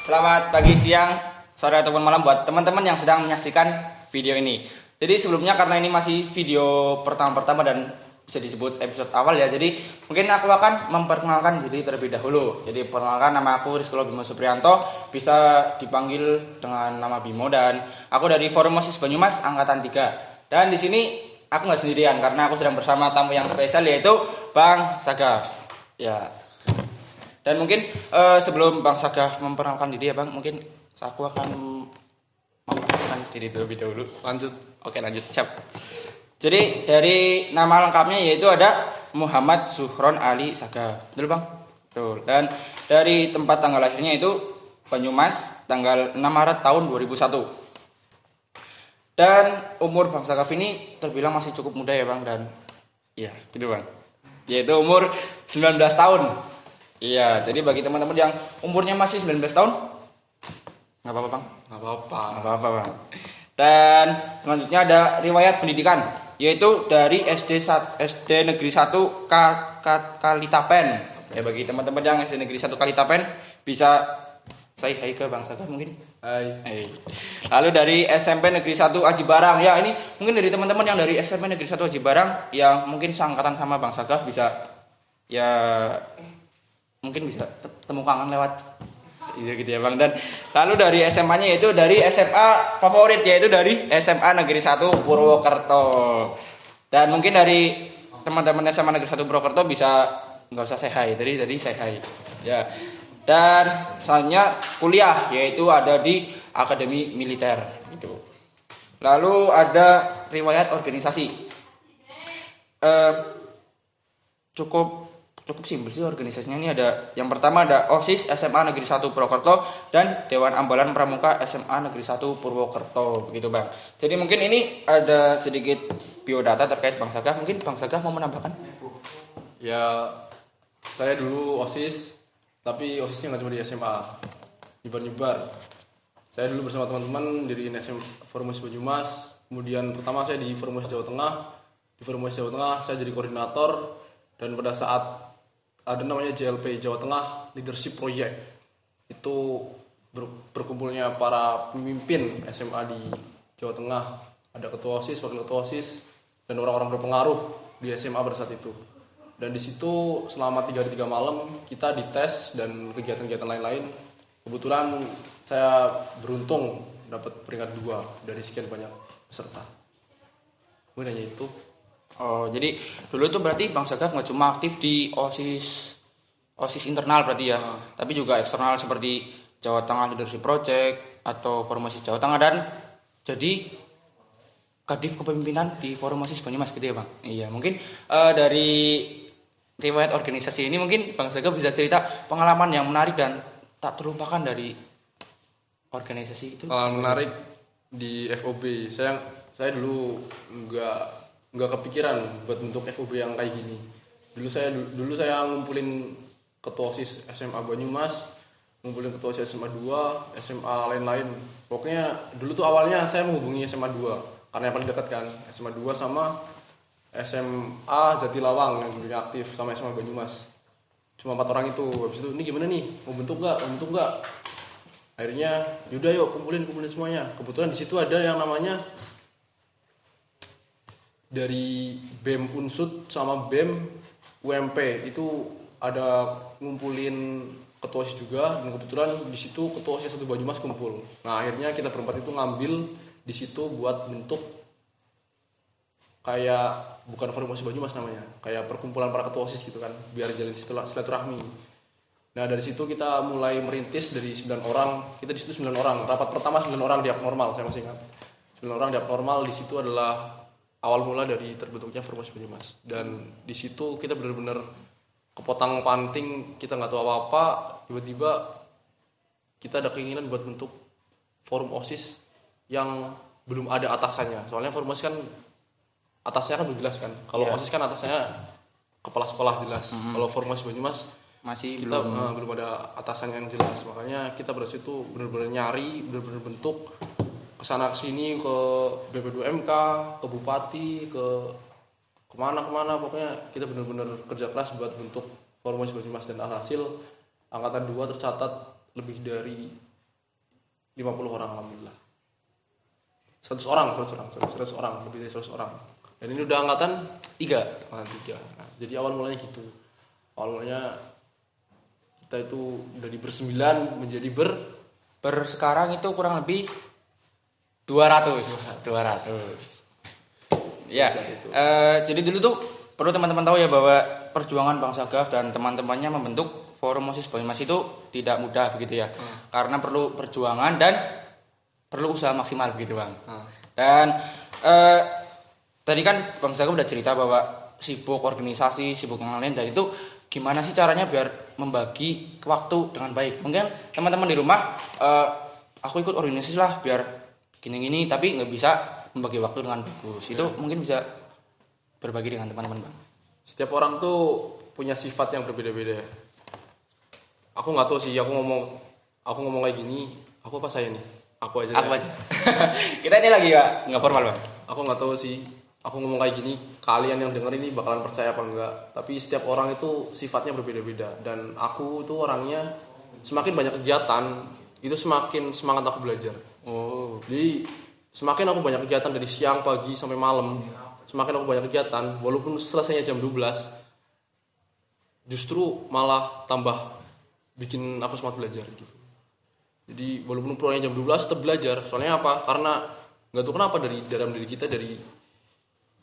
Selamat pagi, siang, sore ataupun malam buat teman-teman yang sedang menyaksikan video ini. Jadi sebelumnya karena ini masih video pertama-pertama dan bisa disebut episode awal ya. Jadi mungkin aku akan memperkenalkan diri terlebih dahulu. Jadi perkenalkan, nama aku Rizky Bimo Suprianto, bisa dipanggil dengan nama Bimo, dan aku dari Forum OSIS Banyumas angkatan 3. Dan di sini aku nggak sendirian karena aku sedang bersama tamu yang spesial, yaitu Bang Sagaf. Ya, dan mungkin sebelum Bang Sagaf memperkenalkan diri ya Bang, mungkin aku akan memperkenalkan diri terlebih dahulu. Lanjut. Oke, lanjut, siap. Jadi dari nama lengkapnya yaitu ada Muhammad Zuhron Ali Sagaf. Betul Bang? Betul. Dan dari tempat tanggal lahirnya itu Banyumas, tanggal 6 Maret tahun 2001. Dan umur Bang Sagaf ini terbilang masih cukup muda ya Bang, dan iya, gitu Bang. Yaitu umur 19 tahun. Iya, jadi bagi teman-teman yang umurnya masih 19 tahun, nggak apa-apa Bang. Nggak apa-apa. Nggak apa-apa Bang. Dan selanjutnya ada riwayat pendidikan, yaitu dari SD Negeri 1 Kalitapen. Ya, bagi teman-teman yang SD Negeri 1 Kalitapen bisa say hi ke Bang Sagaf mungkin. Hai. Hey. Lalu dari SMP Negeri 1 Aji Barang. Ya, ini mungkin dari teman-teman yang dari SMP Negeri 1 Aji Barang yang mungkin seangkatan sama Bang Sagaf bisa ya mungkin bisa temu kangen lewat gitu ya Bang. Dan lalu dari SMA-nya yaitu dari SMA favorit, yaitu dari SMA Negeri 1 Purwokerto. Dan mungkin dari teman-teman SMA Negeri 1 Purwokerto bisa nggak usah say hi, tadi say hi. Ya. Dan selanjutnya kuliah yaitu ada di Akademi Militer gitu. Lalu ada riwayat organisasi. Cukup simpel sih organisasinya. Ini ada, yang pertama ada OSIS SMA Negeri 1 Purwokerto dan Dewan Ambalan Pramuka SMA Negeri 1 Purwokerto, begitu Bang. Jadi mungkin ini ada sedikit biodata terkait Bang Sagaf. Mungkin Bang Sagaf mau menambahkan? Ya, saya dulu OSIS, tapi OSISnya nggak cuma di SMA, nyebar-nyebar. Saya dulu bersama teman-teman diriin Forum OSIS Banyumas. Kemudian pertama saya di Forum OSIS Jawa Tengah. Di Forum OSIS Jawa Tengah saya jadi koordinator, dan pada saat ada namanya JLP Jawa Tengah Leadership Project, itu berkumpulnya para pemimpin SMA di Jawa Tengah. Ada ketua OSIS, wakil ketua OSIS, dan orang-orang berpengaruh di SMA pada saat itu. Dan di situ selama 3 hari 3 malam kita dites dan kegiatan-kegiatan lain-lain. Kebetulan saya beruntung dapat peringkat 2 dari sekian banyak peserta. Gue nanya itu. Oh, jadi dulu tuh berarti Bang Sagaf nggak cuma aktif di OSIS internal berarti ya, tapi juga eksternal seperti Jawa Tengah Leadership Project atau Forum OSIS Jawa Tengah, dan jadi Kadif Kepemimpinan di Forum OSIS Banyumas gitu ya Bang. Iya, mungkin dari riwayat organisasi ini mungkin Bang Sagaf bisa cerita pengalaman yang menarik dan tak terlupakan dari organisasi itu. Menarik di FOB. Saya dulu nggak kepikiran buat bentuk FOB yang kayak gini. Dulu saya ngumpulin ketua OSIS SMA Banyumas, ngumpulin ketua OSIS SMA 2, SMA lain-lain. Pokoknya dulu tuh awalnya saya menghubungi SMA 2 karena yang paling dekat kan, SMA 2 sama SMA Jatilawang yang dulunya aktif, sama SMA Banyumas. Cuma 4 orang itu. Habis itu, ini gimana nih? Mau bentuk nggak? Akhirnya yaudah yuk kumpulin semuanya. Kebetulan di situ ada yang namanya dari BEM Unsud sama BEM UMP, itu ada ngumpulin ketua OSIS juga, dan kebetulan di situ ketua OSIS 1 Banyumas kumpul. Nah, akhirnya kita berempat itu ngambil di situ buat bentuk kayak bukan Forum OSIS Banyumas namanya, kayak perkumpulan para ketua OSIS gitu kan, biar jalin silaturahmi. Nah, dari situ kita mulai merintis dari 9 orang. Kita di situ 9 orang. Rapat pertama 9 orang di abnormal, saya masih ingat. 9 orang di abnormal. Di situ adalah awal mula dari terbentuknya Forum OSIS Banyumas. Dan di situ kita benar-benar kepotong panting, kita nggak tahu apa-apa. Tiba-tiba kita ada keinginan buat bentuk Forum OSIS yang belum ada atasannya. Soalnya Forum OSIS kan atasnya kan udah jelas kan. Kalau Yeah. OSIS kan atasnya kepala sekolah jelas. Kalau Forum OSIS Banyumas Masih kita belum ada atasan yang jelas. Makanya kita ber situ benar-benar nyari, benar-benar bentuk kesana kesini, ke BP2MK, ke bupati, ke kemana, pokoknya kita benar-benar kerja keras buat bentuk Forum OSIS Banyumas. Dan alhasil angkatan 2 tercatat lebih dari 50 orang alhamdulillah. 100 orang, 100 orang, lebih dari 100 orang. Dan ini udah angkatan 3. Angkatan 3. Nah, jadi awal mulanya gitu. Awal mulanya kita itu dari bersembilan menjadi Per sekarang itu kurang lebih 200. Ya, jadi dulu tuh perlu teman-teman tahu ya bahwa perjuangan Bang Sagaf dan teman-temannya membentuk Forum OSIS Banyumas itu tidak mudah begitu ya. Karena perlu perjuangan dan perlu usaha maksimal begitu Bang. Dan tadi kan Bang Sagaf udah cerita bahwa sibuk organisasi, sibuk yang lain, dan itu gimana sih caranya biar membagi waktu dengan baik? Mungkin teman-teman di rumah, aku ikut organisasi lah biar gini-gini, tapi nggak bisa membagi waktu dengan bagus. Itu mungkin bisa berbagi dengan teman-teman Bang. Setiap orang tuh punya sifat yang berbeda-beda. Aku nggak tahu sih, aku ngomong kayak gini, aku apa saya nih? Aku aja. Kita ini lagi nggak formal Bang. Aku nggak tahu sih, aku ngomong kayak gini, kalian yang denger ini bakalan percaya apa enggak. Tapi setiap orang itu sifatnya berbeda-beda. Dan aku tuh orangnya semakin banyak kegiatan, itu semakin semangat aku belajar. Jadi semakin aku banyak kegiatan dari siang, pagi, sampai malam, semakin aku banyak kegiatan, walaupun selesainya jam 12, justru malah tambah bikin aku semangat belajar gitu. Jadi walaupun pulangnya jam 12 tetap belajar. Soalnya apa? Karena nggak tahu kenapa dari dalam diri kita, dari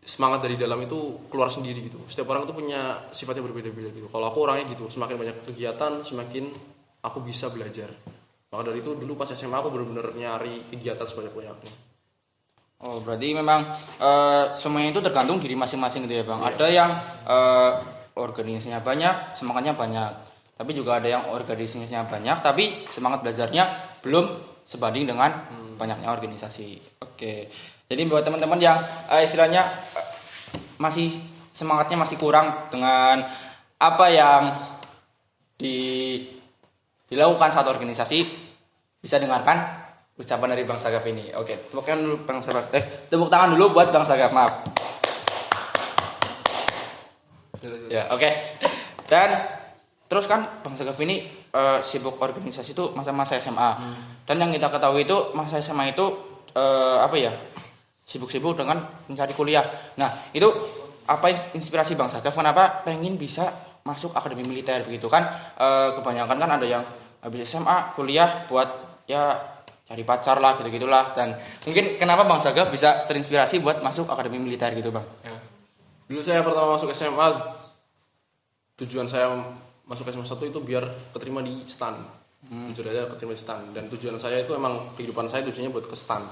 semangat dari dalam itu keluar sendiri gitu. Setiap orang itu punya sifatnya berbeda-beda gitu. Kalau aku orangnya gitu, semakin banyak kegiatan, semakin aku bisa belajar. Maka dari itu dulu pas SMA aku benar-benar nyari kegiatan sebanyak-banyaknya. Oh, berarti memang semuanya itu tergantung diri masing-masing gitu ya Bang. Iya. Ada yang organisasinya banyak, semangatnya banyak. Tapi juga ada yang organisasinya banyak, tapi semangat belajarnya belum sebanding dengan banyaknya organisasi. Oke. Jadi buat teman-teman yang istilahnya masih semangatnya masih kurang dengan apa yang dilakukan satu organisasi, bisa dengarkan ucapan dari Bang Sagaf ini. Oke, tepuk tangan dulu Bang Sagaf. Tepuk tangan dulu buat Bang Sagaf, maaf. Ya, oke. Dan terus kan Bang Sagaf ini sibuk organisasi itu masa-masa SMA. Dan yang kita ketahui itu masa SMA itu sibuk-sibuk dengan mencari kuliah. Nah, itu apa inspirasi Bang Sagaf kenapa pengen bisa masuk akademi militer begitu kan? Kebanyakan kan ada yang habis SMA kuliah buat ya cari pacar lah gitu-gitulah, dan mungkin kenapa Bang Sagaf bisa terinspirasi buat masuk akademi militer gitu Bang? Ya. Dulu saya pertama masuk SMA, tujuan saya masuk SMA 1 itu biar keterima di STAN. Jujur aja keterima di STAN. Dan tujuan saya itu emang kehidupan saya tujuannya buat ke STAN.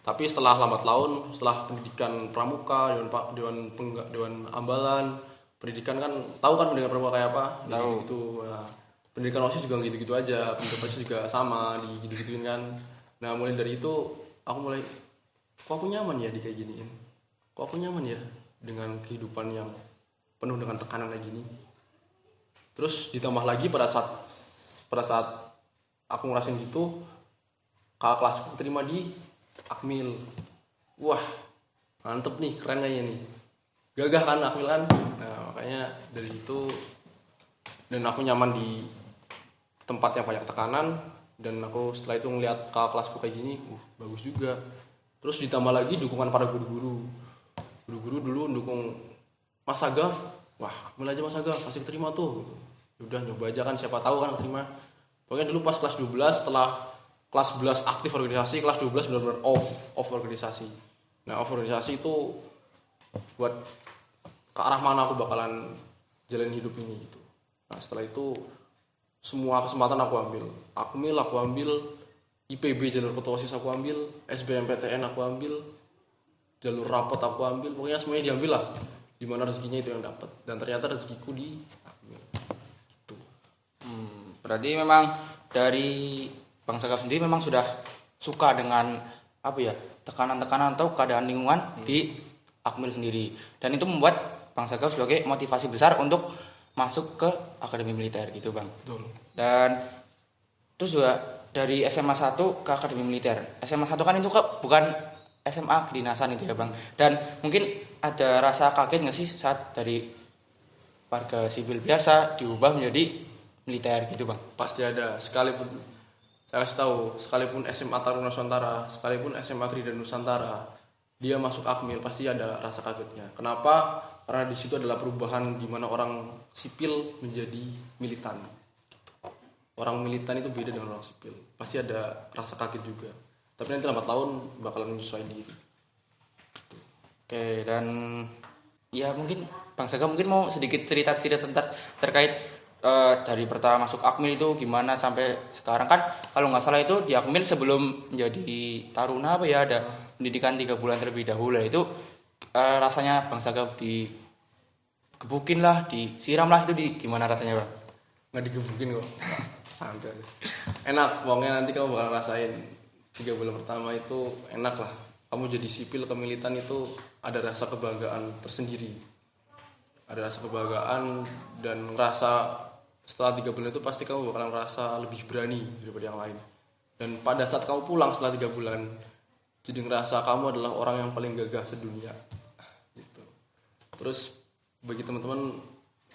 Tapi setelah lambat laun, setelah pendidikan pramuka, dewan ambalan, pendidikan kan tahu kan pendidikan pramuka kayak apa? Tahu. Gitu. Nah, pendidikan OSIS juga gitu-gitu aja, pendidikan OSIS juga sama, gitu-gituin kan. Nah, mulai dari itu aku mulai, kok aku nyaman ya di kayak giniin. Kok aku nyaman ya dengan kehidupan yang penuh dengan tekanan kayak gini. Terus ditambah lagi pada saat aku ngerasain gitu, kakak kelasku terima di Akmil. Wah, mantep nih, keren kayaknya nih. Gagah kan Akmil kan. Nah, makanya dari itu, dan aku nyaman di tempat yang banyak tekanan, dan aku setelah itu ngeliat kakak kelasku kayak gini, bagus juga. Terus ditambah lagi dukungan para guru-guru. Guru-guru dulu dukung Mas Sagaf, wah ambil aja Mas Sagaf, pasti keterima tuh. Udah nyoba aja kan, siapa tahu kan keterima. Pokoknya dulu pas kelas 12, setelah kelas 11 aktif organisasi, kelas 12 benar-benar off organisasi. Nah, off organisasi itu buat ke arah mana aku bakalan jalan hidup ini gitu. Nah, setelah itu semua kesempatan aku ambil. Akmil aku ambil, IPB jalur ketua OSIS aku ambil, SBMPTN aku ambil, jalur rapot aku ambil, pokoknya semuanya diambil lah. Dimana rezekinya itu yang dapat, dan ternyata rezekiku di Akmil. Gitu. Berarti memang dari Bang Sagaf sendiri memang sudah suka dengan tekanan-tekanan atau keadaan lingkungan di Akmil sendiri, dan itu membuat Bang Sagaf sebagai motivasi besar untuk masuk ke akademi militer gitu Bang. Betul. Dan terus juga dari SMA 1 ke akademi militer. SMA 1 kan itu bukan SMA kedinasan itu ya Bang. Dan mungkin ada rasa kaget nggak sih saat dari warga sipil biasa diubah menjadi militer gitu Bang? Pasti ada, sekalipun saya kasih tahu, sekalipun SMA Taruna Nusantara, sekalipun SMA Tridharma Nusantara, dia masuk Akmil pasti ada rasa kagetnya. Kenapa? Karena di situ adalah perubahan di mana orang sipil menjadi militan. Orang militan itu beda dengan orang sipil. Pasti ada rasa kaget juga. Tapi nanti lambat laun bakalan menyesuaikan diri. Oke, dan ya mungkin Bang Saga mungkin mau sedikit cerita-cerita tentang terkait dari pertama masuk Akmil itu gimana sampai sekarang. Kan kalau nggak salah itu di Akmil sebelum menjadi taruna apa ya ada pendidikan 3 bulan terlebih dahulu. Itu rasanya Bang Saga digebukin lah, disiram lah, itu gimana rasanya Bang? Nggak digebukin kok. Santai aja. Enak, pokoknya nanti kamu bakal rasain 3 bulan pertama itu enak lah. Kamu jadi sipil kemilitan itu ada rasa kebanggaan tersendiri. Ada rasa kebanggaan dan ngerasa setelah 3 bulan itu pasti kamu bakalan ngerasa lebih berani daripada yang lain. Dan pada saat kamu pulang setelah 3 bulan, jadi ngerasa kamu adalah orang yang paling gagah sedunia. Gitu. Terus bagi teman-teman,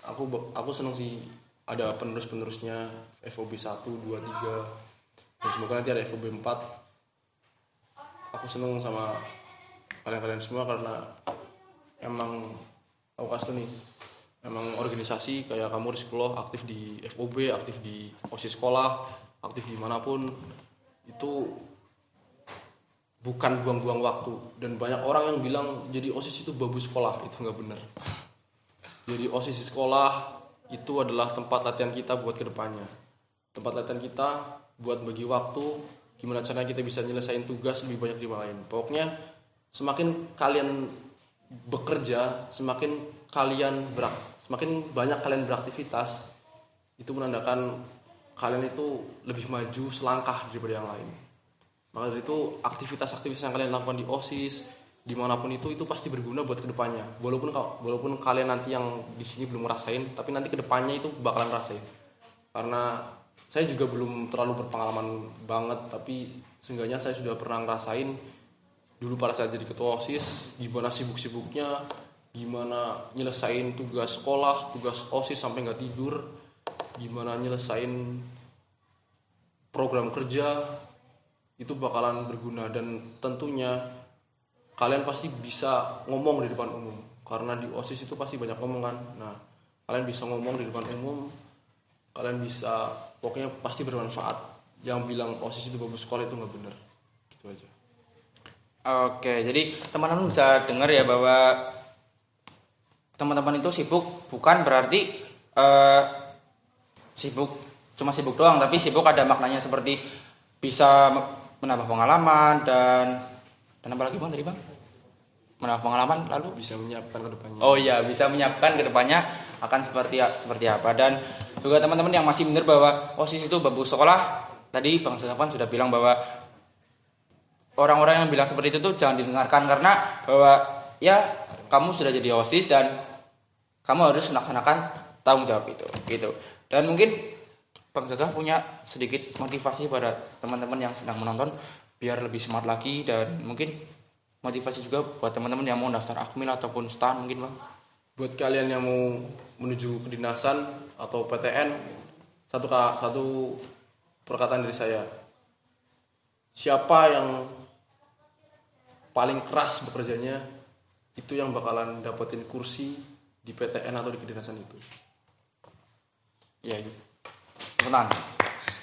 aku seneng sih ada penerus-penerusnya FOB 1, 2, 3. Dan semoga nanti ada FOB 4. Aku seneng sama kalian-kalian semua karena emang aku kasih nih, emang organisasi kayak kamu di sekolah aktif di FOB, aktif di OSIS sekolah, aktif dimanapun, itu bukan buang-buang waktu. Dan banyak orang yang bilang jadi OSIS itu babu sekolah, itu nggak benar. Jadi OSIS di sekolah itu adalah tempat latihan kita buat kedepannya. Tempat latihan kita buat bagi waktu, gimana caranya kita bisa nyelesain tugas lebih banyak dari lain. Pokoknya semakin kalian bekerja, semakin banyak kalian beraktivitas, itu menandakan kalian itu lebih maju selangkah daripada yang lain. Maka dari itu aktivitas-aktivitas yang kalian lakukan di OSIS dimanapun itu pasti berguna buat kedepannya. Walaupun kalian nanti yang di sini belum ngerasain, tapi nanti kedepannya itu bakalan ngerasain. Karena saya juga belum terlalu berpengalaman banget, tapi seenggaknya saya sudah pernah ngerasain dulu pada saat jadi ketua OSIS gimana sibuk-sibuknya, gimana nyelesain tugas sekolah, tugas OSIS sampai nggak tidur, gimana nyelesain program kerja, itu bakalan berguna. Dan tentunya kalian pasti bisa ngomong di depan umum, karena di OSIS itu pasti banyak ngomong kan. Nah, kalian bisa ngomong di depan umum, kalian bisa, pokoknya pasti bermanfaat. Yang bilang OSIS itu bagus sekolah itu nggak benar, gitu aja. Oke, jadi teman-teman bisa dengar ya bahwa teman-teman itu sibuk bukan berarti cuma sibuk doang, tapi sibuk ada maknanya, seperti bisa menambah pengalaman dan apa lagi Bang tadi Bang? Menambah pengalaman, lalu Bisa menyiapkan ke depannya. oh iya, bisa menyiapkan ke depannya akan seperti apa. Dan juga teman-teman yang masih benar bahwa OSIS itu babu sekolah, tadi Bang Safwan sudah bilang bahwa orang-orang yang bilang seperti itu tuh jangan didengarkan, karena bahwa ya kamu sudah jadi OSIS dan kamu harus melaksanakan tanggung jawab itu gitu. Dan mungkin Bang Jaga punya sedikit motivasi pada teman-teman yang sedang menonton biar lebih semangat lagi, dan mungkin motivasi juga buat teman-teman yang mau daftar Akmil ataupun STAN mungkin Bang. Buat kalian yang mau menuju kedinasan atau PTN, satu perkataan dari saya. Siapa yang paling keras bekerjanya, itu yang bakalan dapetin kursi di PTN atau di kedinasan itu. Ya, tenang.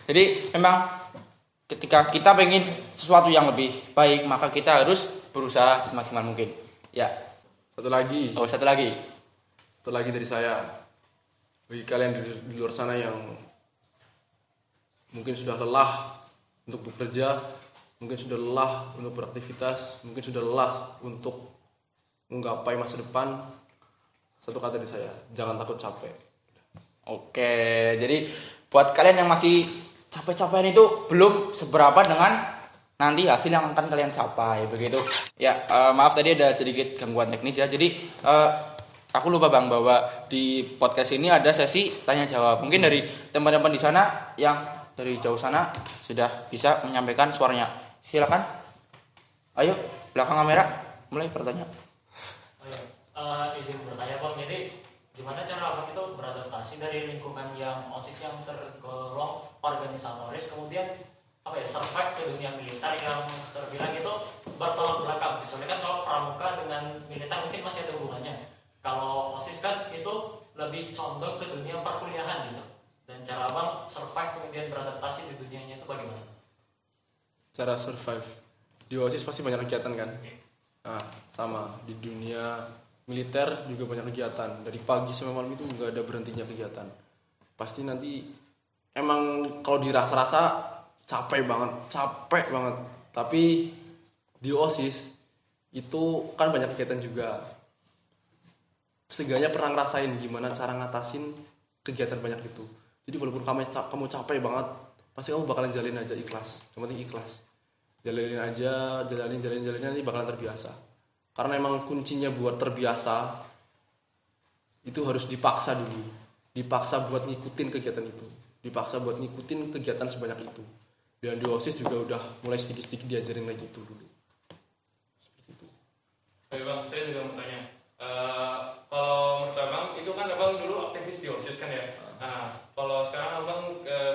Jadi memang ketika kita pengen sesuatu yang lebih baik, maka kita harus berusaha semaksimal mungkin. Ya. Satu lagi dari saya, bagi kalian di luar sana yang mungkin sudah lelah untuk bekerja, mungkin sudah lelah untuk beraktivitas, mungkin sudah lelah untuk menggapai masa depan, satu kata dari saya, jangan takut capek. Oke, jadi buat kalian yang masih capek-capekan itu belum seberapa dengan nanti hasil yang akan kalian capai, begitu. Ya, maaf tadi ada sedikit gangguan teknis ya. Jadi aku lupa Bang bahwa di podcast ini ada sesi tanya jawab. Mungkin dari teman-teman di sana yang dari jauh sana sudah bisa menyampaikan suaranya. Silakan. Ayo, belakang kamera mulai bertanya. Izin bertanya Bang, jadi gimana cara Abang itu beradaptasi dari lingkungan yang OSIS yang tergolong organisatoris, kemudian survive ke dunia militer yang terbilang itu bertolak belakang. Kecuali kan kalau pramuka dengan militer mungkin masih ada hubungannya. Kalau OSIS kan itu lebih condong ke dunia perkuliahan gitu. Dan cara abang survive kemudian beradaptasi di dunianya itu bagaimana? Cara survive di OSIS pasti banyak kegiatan kan. Nah, sama di dunia militer juga banyak kegiatan. Dari pagi sampai malam itu nggak ada berhentinya kegiatan. Pasti nanti emang kalau dirasa-rasa capek banget. Tapi di OSIS itu kan banyak kegiatan juga. Setidaknya pernah ngerasain gimana cara ngatasin kegiatan banyak itu. Jadi walaupun kamu capek banget, pasti kamu bakalan jalanin aja ikhlas. Yang penting ikhlas. Jalanin aja, jalanin nanti bakalan terbiasa. Karena emang kuncinya buat terbiasa itu harus dipaksa dulu. Dipaksa buat ngikutin kegiatan itu. Dipaksa buat ngikutin kegiatan sebanyak itu. Dan di OSIS juga udah mulai sedikit-sedikit diajarin lagi itu dulu. Seperti itu. Oke bang, saya juga mau tanya. Kalau menurut abang, itu kan abang dulu aktivis di OSIS kan ya? Nah, kalau sekarang abang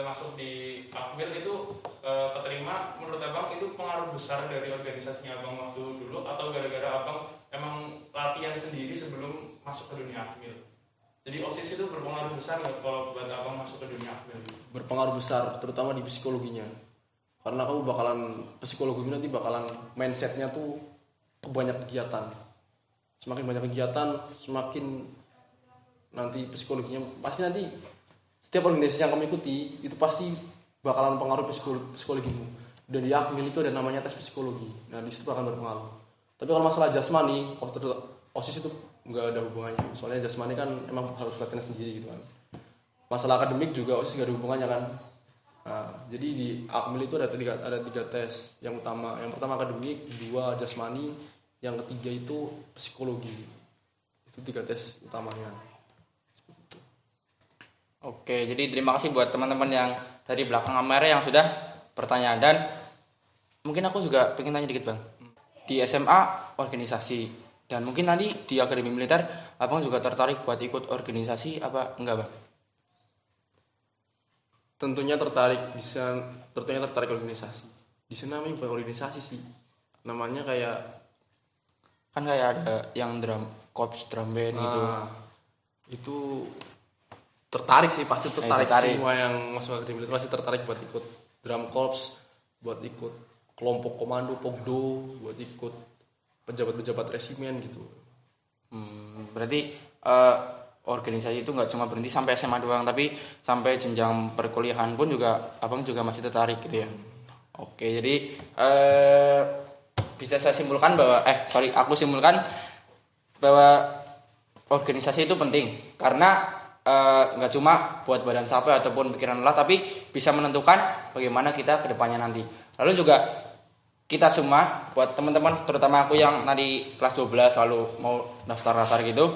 masuk di Akmil itu keterima, menurut abang itu pengaruh besar dari organisasinya abang waktu dulu atau gara-gara abang emang latihan sendiri sebelum masuk ke dunia Akmil? Jadi OSIS itu berpengaruh besar nggak kalau buat abang masuk ke dunia Akmil? Berpengaruh besar, terutama di psikologinya. Karena kamu bakalan, psikologi nanti bakalan mindsetnya tuh banyak kegiatan. Semakin banyak kegiatan, semakin nanti psikologinya pasti nanti setiap organisasi yang kamu ikuti itu pasti bakalan pengaruh psikologimu. Dan di Akmil itu ada namanya tes psikologi. Nah di situ akan berpengaruh. Tapi kalau masalah jasmani, OSIS itu nggak ada hubungannya. Soalnya jasmani kan emang harus latihan sendiri gitu kan. Masalah akademik juga OSIS nggak ada hubungannya kan. Nah, jadi di Akmil itu ada tiga tes yang utama. Yang pertama akademik, kedua jasmani, yang ketiga itu psikologi. Itu 3 tes utamanya. Oke, jadi terima kasih buat teman-teman yang dari belakang kamera yang sudah bertanya. Dan mungkin aku juga pengen tanya dikit bang. Di SMA organisasi, dan mungkin nanti di akademi militer abang juga tertarik buat ikut organisasi apa enggak bang? Tentunya tertarik organisasi. Di sana namanya bukan organisasi sih. Namanya kayak Kan kayak ada yang korps drum band gitu. Itu tertarik sih, pasti tertarik. Tertarik. Semua yang masuk akademi militer pasti tertarik buat ikut drum corps, buat ikut kelompok komando Pogdo, buat ikut pejabat-pejabat resimen gitu. Berarti organisasi itu nggak cuma berhenti sampai SMA doang, tapi sampai jenjang perkuliahan pun juga abang juga masih tertarik gitu ya. Oke, jadi bisa saya simpulkan bahwa aku simpulkan bahwa organisasi itu penting karena nggak cuma buat badan capek ataupun pikiran lelah, tapi bisa menentukan bagaimana kita kedepannya nanti. Lalu juga kita semua buat teman-teman, terutama aku yang tadi kelas 12 lalu mau daftar gitu,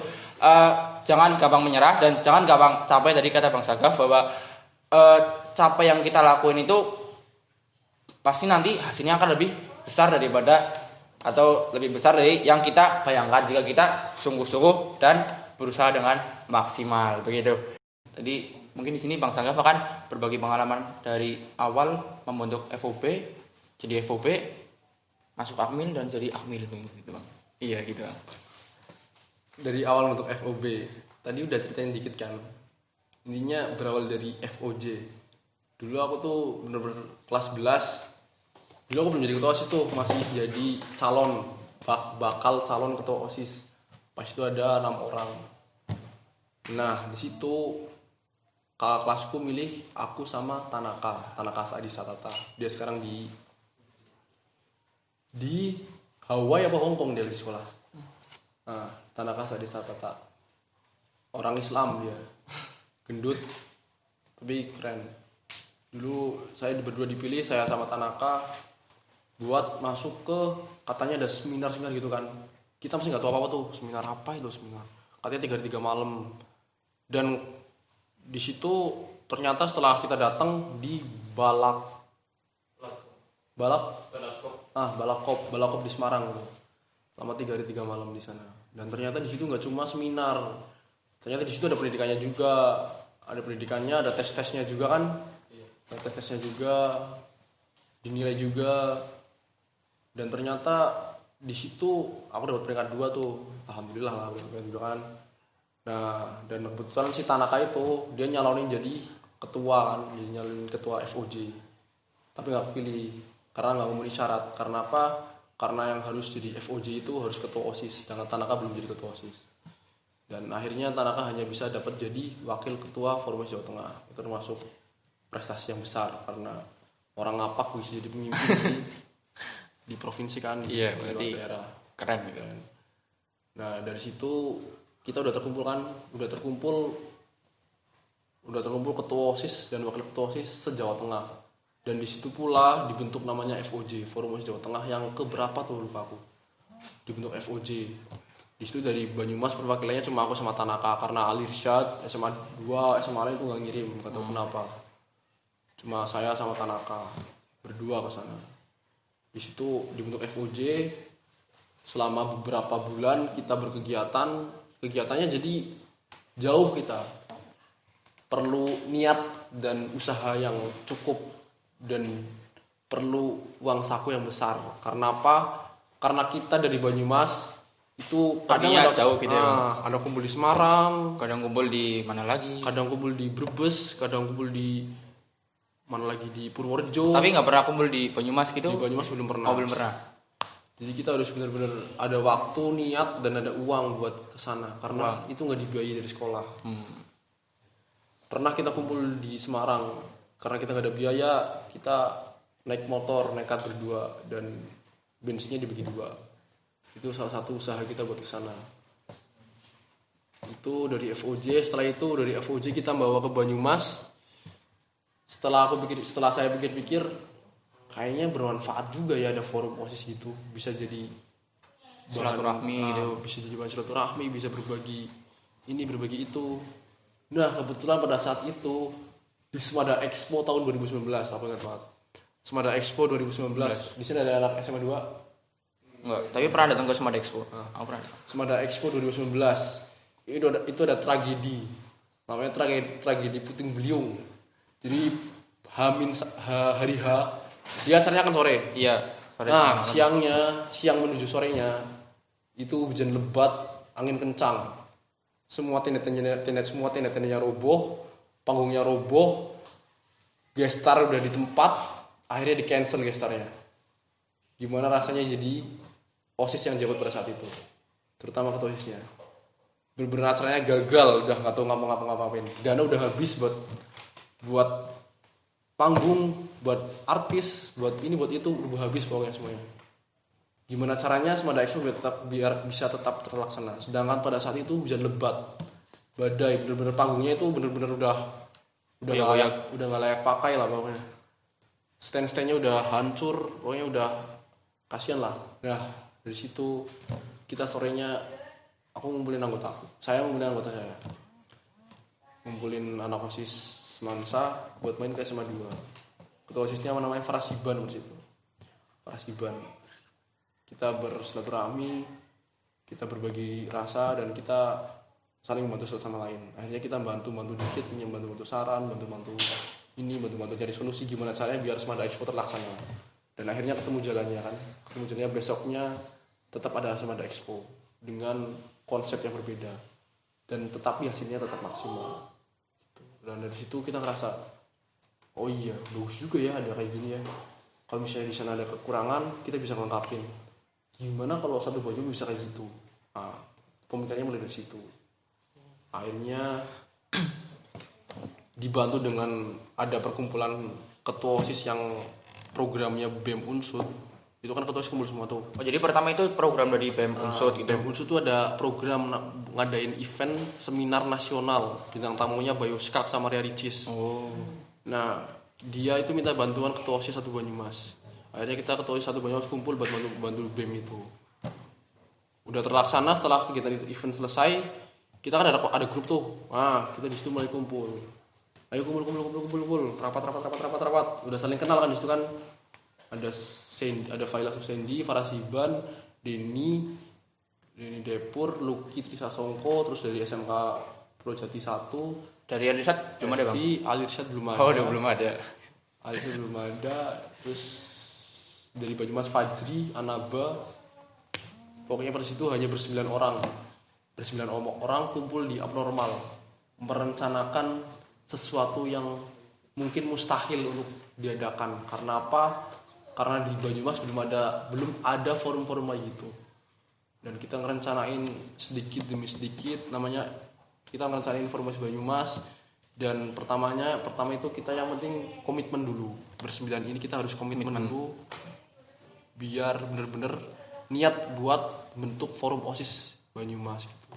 jangan gampang menyerah dan jangan gampang capek. Dari kata Bang Sagaf bahwa capek yang kita lakuin itu pasti nanti hasilnya akan lebih besar daripada atau lebih besar dari yang kita bayangkan jika kita sungguh-sungguh dan berusaha dengan maksimal begitu. Jadi mungkin di sini Bang Sagaf akan berbagi pengalaman dari awal membentuk FOB, jadi FOB, masuk Akmil dan jadi Akmil begitu Bang. Iya gitu Bang. Dari awal untuk FOB, tadi udah ceritain dikit kan. Intinya berawal dari FOJ. Dulu aku tuh bener-bener kelas 11. Dulu aku belum jadi ketua OSIS tuh, masih jadi bakal calon ketua OSIS. Pas itu ada 6 orang. Nah, di situ kakak kelasku milih aku sama Tanaka Sadi Satata. Dia sekarang di Hawaii apa Hong Kong dia lagi sekolah. Nah, Tanaka Sadi Satata. Orang Islam dia. Gendut tapi keren. Dulu saya berdua dipilih, saya sama Tanaka buat masuk ke, katanya ada seminar gitu kan. Kita masih nggak tahu apa tuh seminar apa itu seminar. Katanya 3 hari 3 malam. Dan di situ ternyata setelah kita datang di Balakop di Semarang gitu. Selama 3 hari 3 malam di sana. Dan ternyata di situ nggak cuma seminar. Ternyata di situ ada pendidikannya juga. Ada pendidikannya, ada tes-tesnya juga kan. Ada tes-tesnya juga. dinilai juga, dan ternyata di situ aku dapat peringkat 2 tuh, alhamdulillah lah peringkat 2 kan. Nah, dan kebetulan si Tanaka itu dia nyalonin jadi ketua kan, jadi nyalonin ketua FOJ, tapi nggak kepilih karena nggak memenuhi syarat. Karena apa? Karena yang harus jadi FOJ itu harus ketua OSIS, sedangkan Tanaka belum jadi ketua OSIS. Dan akhirnya Tanaka hanya bisa dapat jadi wakil ketua Forum Jawa Tengah. Itu termasuk prestasi yang besar karena orang ngapak bisa jadi pemimpin di provinsi kan, Iya, di berarti luar daerah. keren gitu. Nah, dari situ kita udah terkumpul ketua OSIS dan wakil ketua OSIS se-Jawa Tengah. Dan di situ pula dibentuk namanya FOJ, Forum OSIS Jawa Tengah, yang keberapa tuh lupa aku. Dibentuk FOJ. Di situ dari Banyumas perwakilannya cuma aku sama Tanaka, karena Ali Irsyad SMA 2, SMA lain itu nggak ngirim, nggak tahu kenapa. Cuma saya sama Tanaka berdua ke sana. Di situ dibentuk FOJ. Selama beberapa bulan kita berkegiatan. Kegiatannya jadi jauh kita. Perlu niat dan usaha yang cukup, dan perlu uang saku yang besar. Karena apa? Karena kita dari Banyumas itu kadang Tadinya jauh gitu ya, Bang. ada kumpul di Semarang, Kadang kumpul di mana lagi? kadang kumpul di Brebes, kadang kumpul di mana lagi di Purworejo. Tapi nggak pernah kumpul di Banyumas gitu? Di Banyumas belum pernah. Oh, belum pernah. Jadi kita harus benar-benar ada waktu, niat, dan ada uang buat kesana, karena itu nggak dibiayai dari sekolah. Pernah kita kumpul di Semarang, karena kita nggak ada biaya, kita naik motor, nekat berdua, dan bensinnya dibagi 2. Itu salah satu usaha kita buat kesana. Itu dari FOJ. Setelah itu dari FOJ kita bawa ke Banyumas. Setelah saya pikir-pikir, kayaknya bermanfaat juga ya ada forum OSIS gitu, bisa jadi Silaturahmi gitu. bisa jadi bahan silaturahmi, bisa berbagi ini, berbagi itu. Nah, kebetulan pada saat itu di Semada Expo tahun 2019, apa ingat banget, Semada Expo 2019. Di sini ada anak SMA 2. Enggak, tapi pernah datang ke Semada Expo. Aku pernah. Semada Expo 2019. Itu ada tragedi. Namanya tragedi Puting Beliung. Jadi hari H, dia acaranya kan sore. Iya. Sore Nah, malam. siang menuju sorenya itu hujan lebat, angin kencang. Semua tenda-tendanya roboh, panggungnya roboh, gestar udah di tempat, akhirnya di cancel gestarnya. Gimana rasanya jadi OSIS yang jabat pada saat itu, terutama ketua OSISnya. Bener-bener acaranya gagal, udah nggak tahu ngapa-ngapain. Dana udah habis buat panggung, buat artis, buat ini, buat itu, udah habis pokoknya semuanya. Gimana caranya Semada Expo biar bisa tetap terlaksana. Sedangkan pada saat itu hujan lebat, badai, bener-bener panggungnya itu bener-bener udah nggak layak pakai lah pokoknya. Stand-standnya udah hancur, pokoknya udah kasihan lah. Nah, dari situ kita sorenya aku ngumpulin anggota aku. Saya ngumpulin anggota saya. Ngumpulin anak OSIS Semansa buat main ke SMA 2. Ketua OSISnya namanya Farasiban di situ. Farasiban. Kita bersilaturahmi, kita berbagi rasa, dan kita saling membantu satu sama lain. Akhirnya kita bantu dikit, bantu saran, bantu cari solusi gimana caranya biar Semada Expo terlaksana. Dan akhirnya ketemu jalannya kan. Ketemu jalannya besoknya tetap ada Semada Expo dengan konsep yang berbeda, dan tetapi hasilnya tetap maksimal. Dan dari situ kita ngerasa, oh iya, bagus juga ya ada kayak gini ya. Kalau misalnya di sana ada kekurangan, kita bisa ngelengkapin. Gimana kalau satu baju bisa kayak gitu? Nah, pemikirannya mulai dari situ. Akhirnya dibantu dengan ada perkumpulan ketua OSIS yang programnya BEM Unsud. Itu kan ketua OSIS kumpul semua tuh. Oh, jadi pertama itu program dari BEM Unsud gitu. BEM Unsud itu ada program ngadain event seminar nasional, bintang tamunya Bayu Skak sama Ria Ricis. Oh. Nah, dia itu minta bantuan ketua OSIS 1 Banyumas. Akhirnya kita ketua OSIS 1 Banyumas kumpul buat bantu BEM itu. Udah terlaksana. Setelah kegiatan itu event selesai, kita kan ada grup tuh. Nah, kita di situ mulai kumpul. Ayo kumpul, rapat. Udah saling kenal kan di situ kan. Ada Failasuf Sendi, Farasiban, Denny Depur, Luki Trisasongko, terus dari SMK Projati 1. Dari Arisat belum ada, Bang. Ali Irsyad belum ada. Oh, udah belum ada. Ali Irsyad belum ada. Terus dari Banyumas, Fajri, Anaba, pokoknya pada situ hanya bersembilan orang kumpul di abnormal, merencanakan sesuatu yang mungkin mustahil untuk diadakan. Karena apa? Karena di Banyumas belum ada forum-forum kayak gitu. Dan kita ngerencanain sedikit demi sedikit, namanya kita ngerencanain formasi Banyumas. Dan pertama itu kita yang penting komitmen dulu. Bersembilan ini kita harus komitmen dulu, biar bener-bener niat buat bentuk forum OSIS Banyumas gitu.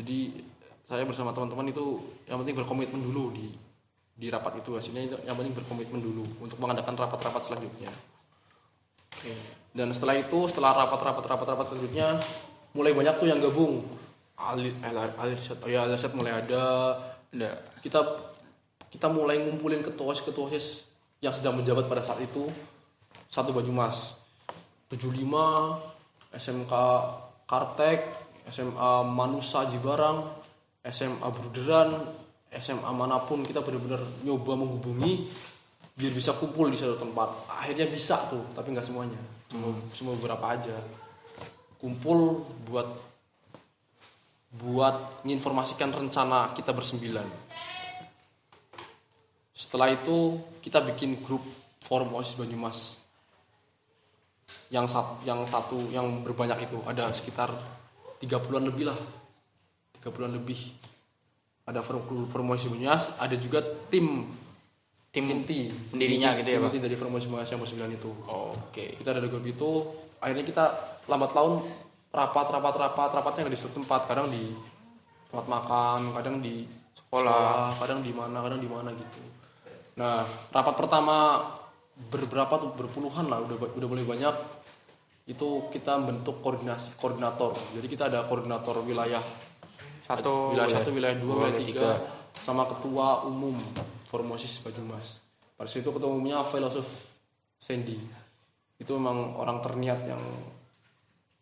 Jadi saya bersama teman-teman itu yang penting berkomitmen dulu di rapat itu. Hasilnya yang penting berkomitmen dulu untuk mengadakan rapat-rapat selanjutnya. Oke. Dan setelah rapat-rapat selanjutnya mulai banyak tuh yang gabung. Alirsat mulai ada. Kita mulai ngumpulin ketua OSIS yang sedang menjabat pada saat itu. Satu Banyumas 75, SMK Kartek, SMA Manusa Jibarang, SMA Bruderan, SMA manapun, kita benar-benar nyoba menghubungi biar bisa kumpul di satu tempat. Akhirnya bisa tuh, tapi nggak semuanya, cuma beberapa aja kumpul buat menginformasikan rencana kita bersembilan. Setelah itu kita bikin grup forum OSIS Banyumas yang berbanyak itu, ada sekitar 30-an lebih. Ada forum OSIS Banyumas, ada juga tim inti pendirinya gitu ya, Bang. Inti dari forum OSIS Banyumas yang bersembilan itu. Oke. Kita ada grup itu, akhirnya kita lambat laun rapatnya nggak di satu tempat, kadang di tempat makan, kadang di sekolah, kadang di mana gitu. Nah, rapat pertama berpuluhan lah, udah mulai banyak. Itu kita bentuk koordinator. Jadi kita ada koordinator wilayah 1, wilayah 2, wilayah 3, sama ketua umum forum OSIS Banyumas. Pada situ ketua umumnya filosof Sandy. Itu memang orang terniat yang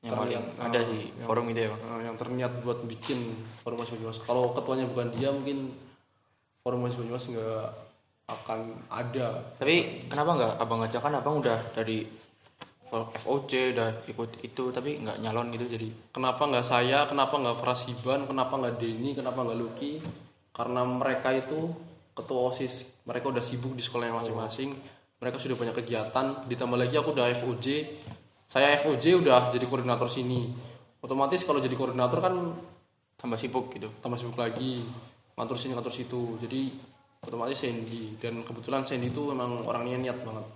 paling ada di forum itu ya, Bang. Yang terniat buat bikin forum OSIS Banyumas. Kalau ketuanya bukan dia, mungkin forum OSIS Banyumas nggak akan ada. Tapi kenapa nggak abang ngajak? Kan abang udah dari FOC udah ikut itu, tapi nggak nyalon gitu. Jadi kenapa nggak saya, kenapa nggak Frasiban, kenapa nggak Denny, kenapa nggak Lucky? Karena mereka itu ketua OSIS, mereka udah sibuk di sekolahnya masing-masing, mereka sudah banyak kegiatan. Ditambah lagi aku udah FOJ, saya FOJ udah jadi koordinator sini. Otomatis kalau jadi koordinator kan tambah sibuk gitu. Tambah sibuk lagi, ngatur sini ngatur situ. Jadi otomatis Sandy, dan kebetulan Sandy itu memang orangnya niat banget,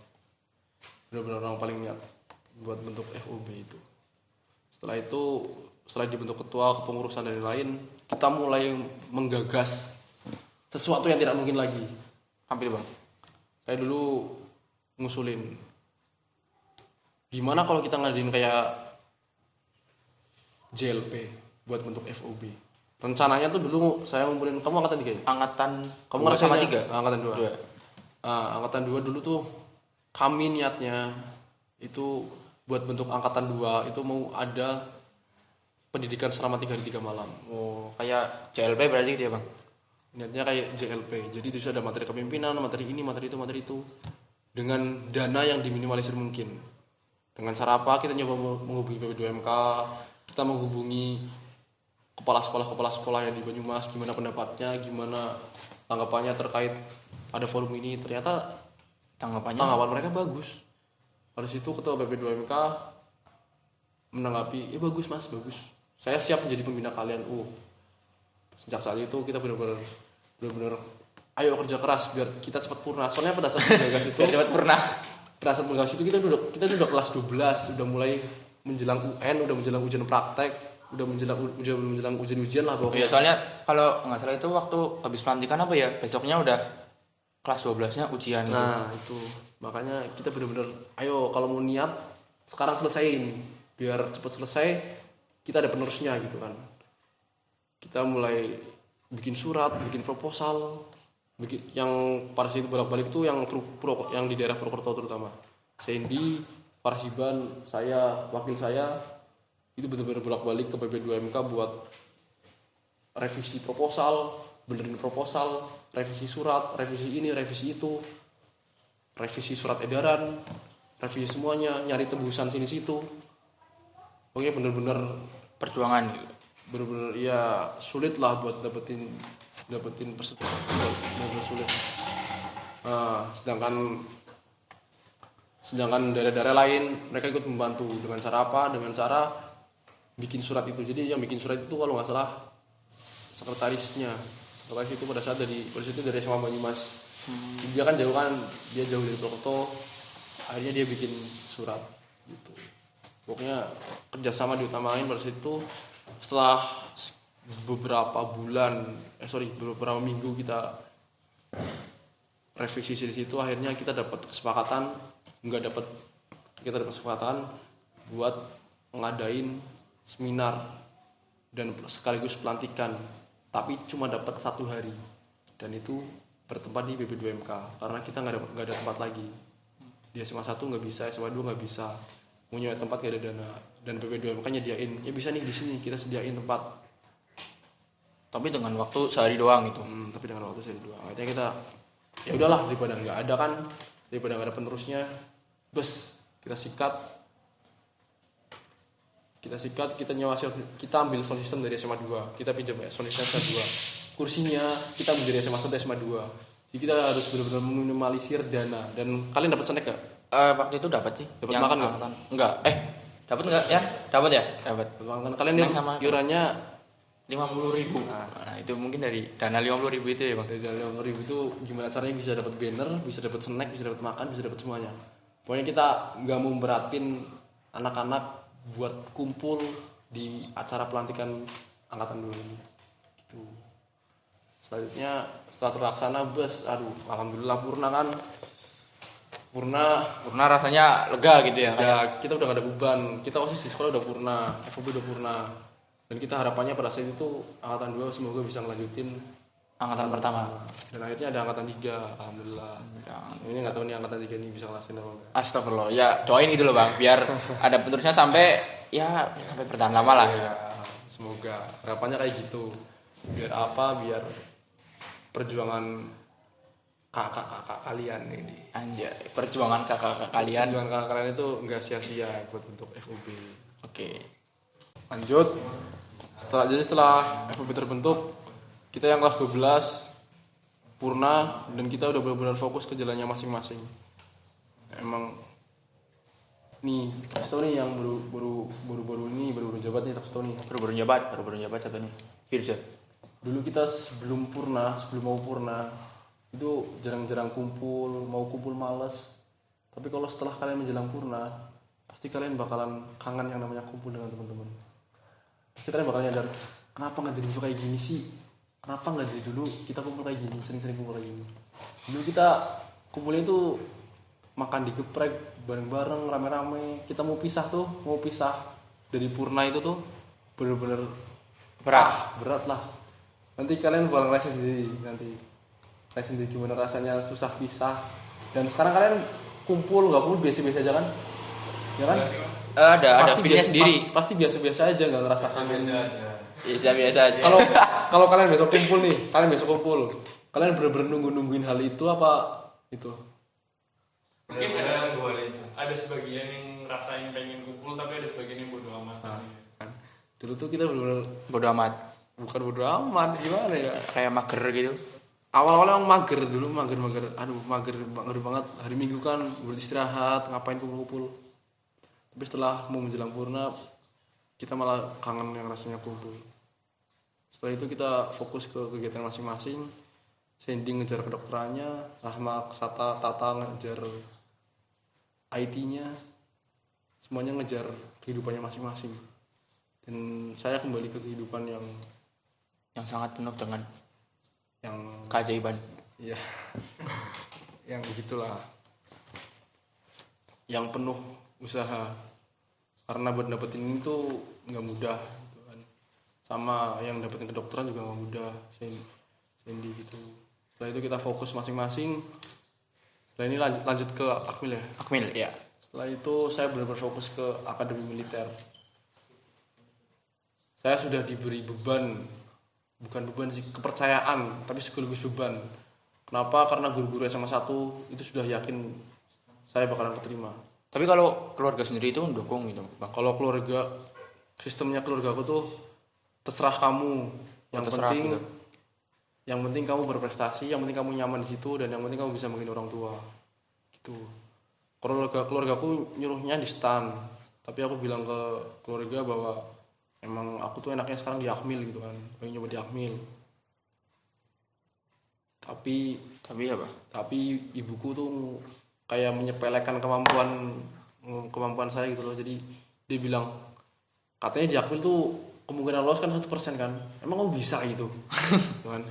benar-benar orang paling niat buat bentuk FOB itu. Setelah dibentuk ketua, kepengurusan dan lain-lain, kita mulai menggagas sesuatu yang tidak mungkin lagi. Hampir, Bang. Saya dulu ngusulin, gimana kalau kita ngadain kayak JLP buat bentuk FOB. Rencananya tuh dulu saya ngumpulin, kamu angkatan 3 ya? Kamu sama 3? Angkatan 2. Angkatan 2 dulu tuh kami niatnya itu buat bentuk angkatan 2 itu mau ada pendidikan selama 3 hari 3 malam. Kayak JLP berarti gitu ya, Bang? Niatnya kayak JLP. Jadi itu ada materi kepemimpinan, materi ini, materi itu. Dengan dana yang diminimalisir mungkin. Dengan cara apa? Kita nyoba menghubungi PP2MK, kita menghubungi kepala sekolah yang di Banyumas, gimana pendapatnya, gimana tanggapannya terkait ada forum ini. Ternyata tanggapan mereka bagus. Pada situ ketua PP2MK menanggapi, bagus mas, bagus. Saya siap menjadi pembina kalian. Sejak saat itu kita benar-benar ayo kerja keras biar kita cepat purna. Soalnya pada saat menggagas itu pada saat menggagas itu kita udah kelas 12, udah mulai menjelang UN, udah menjelang ujian praktek, udah menjelang ujian lah pokoknya. Iya, soalnya kalau nggak salah itu waktu habis pelantikan apa ya, besoknya udah kelas 12-nya ujian gitu. Nah itu makanya kita benar-benar ayo kalau mau niat sekarang selesaiin biar cepat selesai, kita ada penerusnya gitu kan. Kita mulai bikin surat, bikin proposal, yang pada situ bolak-balik itu yang di daerah Purwokerto terutama. Sandy, Parsiban, saya, wakil saya itu benar-benar bolak-balik ke PP2MK buat revisi proposal, benerin proposal, revisi surat, revisi ini, revisi itu, revisi surat edaran, revisi semuanya, nyari tembusan sini situ. Pokoknya bener-bener Perjuangan gitu. bener-bener ya sulit lah buat dapetin persetujuan, bener-bener sulit. Nah, sedangkan daerah-daerah lain mereka ikut membantu dengan cara apa? Dengan cara bikin surat itu. Jadi yang bikin surat itu kalau nggak salah sekretarisnya. Sekretaris itu pada saat dari SMA Banyumas. Dia kan jauh dia jauh dari Purwokerto. Akhirnya dia bikin surat gitu. Pokoknya kerjasama diutamain pada situ. Setelah beberapa minggu kita revisi di situ, akhirnya kita dapat kesepakatan buat ngadain seminar dan sekaligus pelantikan, tapi cuma dapat 1 hari dan itu bertempat di BP2MK karena kita nggak ada tempat lagi. Di SMA 1 nggak bisa, SMA 2 nggak bisa, mau nyewa tempat nggak ada dana, dan BP2MK nyediain, ya bisa nih di sini kita sediain tempat. Tapi dengan waktu sehari doang gitu. Tapi dengan waktu sehari doang. Akhirnya kita ya udahlah, daripada nggak ada kan, daripada nggak ada penerusnya, bes kita sikat, kita nyewa, kita ambil sound system dari SMA 2, kita pinjam sound system SMA 2, kursinya kita ambil dari SMA 1 SMA 2. Jadi kita harus benar-benar minimalisir dana. Dan kalian dapat snack gak? Waktu itu dapat sih. Dapat makan nggak? Enggak. Dapat enggak ya? Dapat ya? Dapat. Makan. Kalian Snack yang sama iurannya 50.000. Nah, itu mungkin dari dana 50.000 itu ya, Bang. dari 50.000 itu gimana caranya bisa dapat banner, bisa dapat snack, bisa dapat makan, bisa dapat semuanya. Pokoknya kita nggak mau beratin anak-anak buat kumpul di acara pelantikan angkatan 2 ini. Gitu. Selanjutnya setelah terlaksana alhamdulillah purna Rasanya lega gitu ya. ya, kita udah gak ada beban, kita OSIS di sekolah udah purna, FOB udah purna, dan kita harapannya pada saat itu angkatan 2 semoga bisa ngelanjutin Angkatan pertama. dan akhirnya ada angkatan 3, alhamdulillah. Ini nggak tahu nih angkatan 3 ini bisa ngelaksanain apa enggak. Astagfirullah. Ya, doain gitu loh, Bang, biar ada penerusnya sampai bertahan lama lah. Ya, semoga harapannya kayak gitu, biar perjuangan kakak-kakak kalian ini, Anjay, perjuangan kakak-kakak kalian. perjuangan kakak kalian itu nggak sia-sia buat untuk FOB. Oke. Lanjut, setelah FOB terbentuk, kita yang kelas 12 purna dan kita udah benar-benar fokus ke jalannya masing-masing. Emang nih, kasih nih yang baru jabat nih, kasih nih. Baru jabat apa nih? Firza. Dulu kita sebelum mau purna itu jarang-jarang kumpul, mau kumpul males. Tapi kalau setelah kalian menjelang purna, pasti kalian bakalan kangen yang namanya kumpul dengan teman-teman. Pasti kalian bakal nyadar, kenapa nggak dari dulu kayak gini sih? Kenapa nggak dari dulu kita kumpul kayak gini, sering-sering kumpul kayak gini? Dulu kita kumpulnya itu makan di geprek bareng-bareng, rame-rame. Kita mau pisah dari purna itu tuh bener-bener berat lah. Nanti kalian bakal ngerasain sendiri gimana rasanya susah pisah. Dan sekarang kalian nggak kumpul biasa-biasa aja kan? Ya kan? Ada fitnya sendiri. Pasti biasa-biasa aja, nggak ngerasa kangen. Biasa aja. Kalau kalian besok kumpul, kalian bener-bener nungguin hal itu apa itu? Mungkin ada sebagian yang ngerasain pengen kumpul, tapi ada sebagian yang bodo amat. Kan. Dulu tuh kita bener-bener Bodo amat. bukan bodo amat, gimana ya? Kayak mager gitu. Awal-awalnya emang mager mager banget. Hari Minggu kan beristirahat, ngapain kumpul-kumpul. Tapi setelah mau menjelang purna, kita malah kangen yang rasanya kumpul. Setelah itu kita fokus ke kegiatan masing-masing. Sandy ngejar kedokterannya, Rahma, Sata, Tata ngejar IT-nya. Semuanya ngejar kehidupannya masing-masing. Dan saya kembali ke kehidupan yang sangat penuh dengan yang keajaiban. ya yang begitulah, yang penuh usaha, karena buat dapetin ini tuh nggak mudah gitu kan. Sama yang dapetin kedokteran juga nggak mudah, Sandy gitu. Setelah itu kita fokus masing-masing. Setelah ini lanjut ke Akmil ya. Akmil ya. Setelah itu saya benar-benar fokus ke akademi militer. Saya sudah diberi bukan beban sih, kepercayaan, tapi sekaligus beban. Kenapa? Karena guru-guru SMA 1 itu sudah yakin saya bakalan keterima. Tapi kalau keluarga sendiri itu mendukung gitu, Bang. Kalau keluarga, sistemnya keluarga aku tuh terserah kamu. Yang Terserah penting, gitu. yang penting kamu berprestasi, yang penting kamu nyaman di situ, dan yang penting kamu bisa menghina orang tua. Gitu. Keluargaku nyuruhnya di stan, tapi aku bilang ke keluarga bahwa emang aku tuh enaknya sekarang di Akmil gitu kan, pengen nyoba di Akmil. Tapi apa? Tapi ibuku tuh kayak menyepelekan kemampuan saya gitu loh. Jadi dia bilang katanya di Akmil tuh kemungkinan lolos kan 1% kan, emang kamu bisa gitu. Gitu kan.